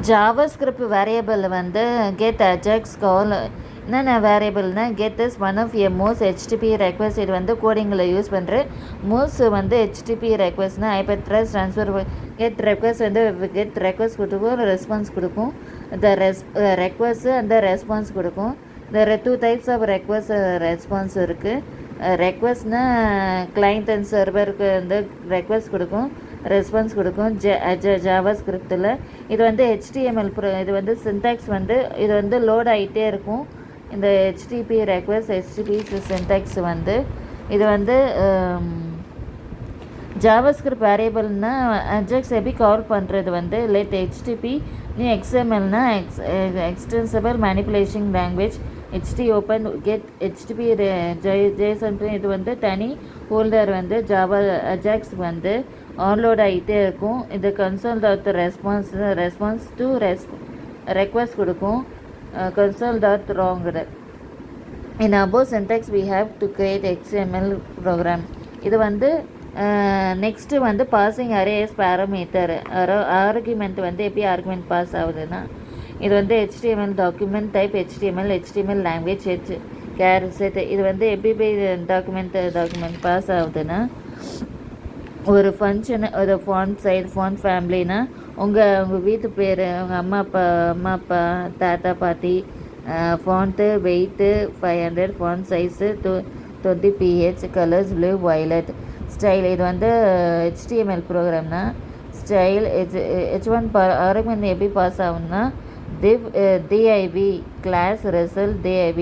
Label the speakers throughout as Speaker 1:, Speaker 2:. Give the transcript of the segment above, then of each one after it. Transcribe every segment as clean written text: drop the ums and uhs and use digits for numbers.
Speaker 1: JavaScript variable வந்து get AJAX call என்னென்ன வேரியபிள்னா get is one of a most HTTP request. இது வந்து கோடிங்கில் யூஸ் பண்ணுற மோஸ்ட் வந்து ஹெச்டிபி ரெக்வஸ்ட்னா ஹைப்பர்த்ரெட் ட்ரான்ஸ்ஃபர். கெட் ரெக்வஸ்ட் வந்து கெட் ரெக்வஸ்ட் கொடுக்கும், ரெஸ்பான்ஸ் கொடுக்கும். இந்த ரெக்வஸ்ட் அந்த ரெஸ்பான்ஸ் கொடுக்கும். இந்த 2 டைப்ஸ் ஆஃப் ரெக்வஸ்ட் ரெஸ்பான்ஸ் இருக்குது. ரெக்வஸ்ட்னா கிளைண்ட் அண்ட் சர்வருக்கு வந்து ரெக்வஸ்ட் கொடுக்கும், ரெஸ்பான்ஸ் கொடுக்கும். ஜாவாஸ்கிரிப்டில் இது வந்து HTML இது வந்து சின்டாக்ஸ் வந்து இது வந்து லோட் ஆகிட்டே இருக்கும். இந்த ஹெச்டிபி ரெக்வஸ்ட் ஹெச்டிபி சின்டாக்ஸ் வந்து இது வந்து ஜாவாஸ்கிரிப்ட் வேரியபிள்னா அஜாக்ஸ் எப்படி கால் பண்ணுறது வந்து லெட் ஹெச்டிபி நீ XMLனா எக்ஸ்டென்சிபிள் மேனிப்புலேஷன் லாங்குவேஜ். ஹெச்டி ஓப்பன் கெட் ஹெச்டிபி ஜேசன். இது வந்து தனி ஹோல்டர் வந்து ஜாவா அஜாக்ஸ் வந்து ஆன்லோட் ஆகிட்டே இருக்கும். இது console dot response to request கொடுக்கும். கன்சோல் டாட் ராங்கர். In above syntax we have to create XML program. இது வந்து நெக்ஸ்ட்டு வந்து பாசிங் அரேஸ் பேராமீட்டர் ஆர்குமெண்ட் வந்து எப்படி ஆர்குமெண்ட் பாஸ் ஆகுதுன்னா இது வந்து HTML document type HTML language set. இது வந்து எப்படி டாக்குமெண்ட் பாஸ் ஆகுதுன்னா ஒரு ஃபங்க்ஷனு ஒரு ஃபாண்ட் சைஸ் ஃபாண்ட் ஃபேமிலினா உங்கள் வீட்டு பேர் உங்கள் அம்மா அப்பா தாத்தா பாட்டி font weight 500 font size 20 ph colours blue violet style. இது வந்து HTML ப்ரோக்ராம்னா ஸ்டைல் H1 ஆர்குமெண்ட் எப்படி பாஸ் ஆகும்னா div class result div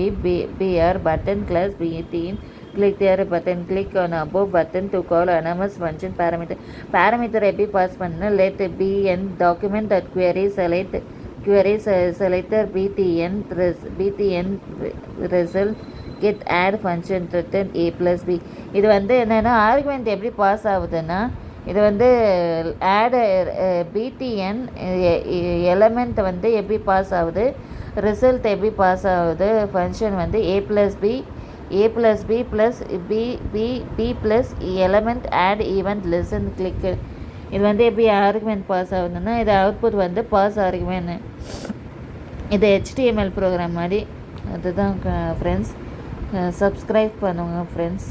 Speaker 1: br button class btn click there button click on above button to call anonymous function parameter எப்படி pass பண்ணா let bn document that query selector btn result get add function return a plus b. இது வந்து என்னென்னா argument எப்படி pass ஆகுதுன்னா இது வந்து add btn element வந்து எப்படி பாஸ் ஆகுது, ரிசல்ட் எப்படி பாஸ் ஆகுது, ஃபங்க்ஷன் வந்து a plus b plus b plus element add event listen click. இது வந்து எப்படி ஆர்குமெண்ட் பாஸ் ஆகுதுன்னா இது அவுட்புட் வந்து பாஸ் ஆர்குமெண்ட். இது HTML ப்ரோக்ராம் மாதிரி. அதுதான் ஃப்ரெண்ட்ஸ். சப்ஸ்கிரைப் பண்ணுங்கள் ஃப்ரெண்ட்ஸ்.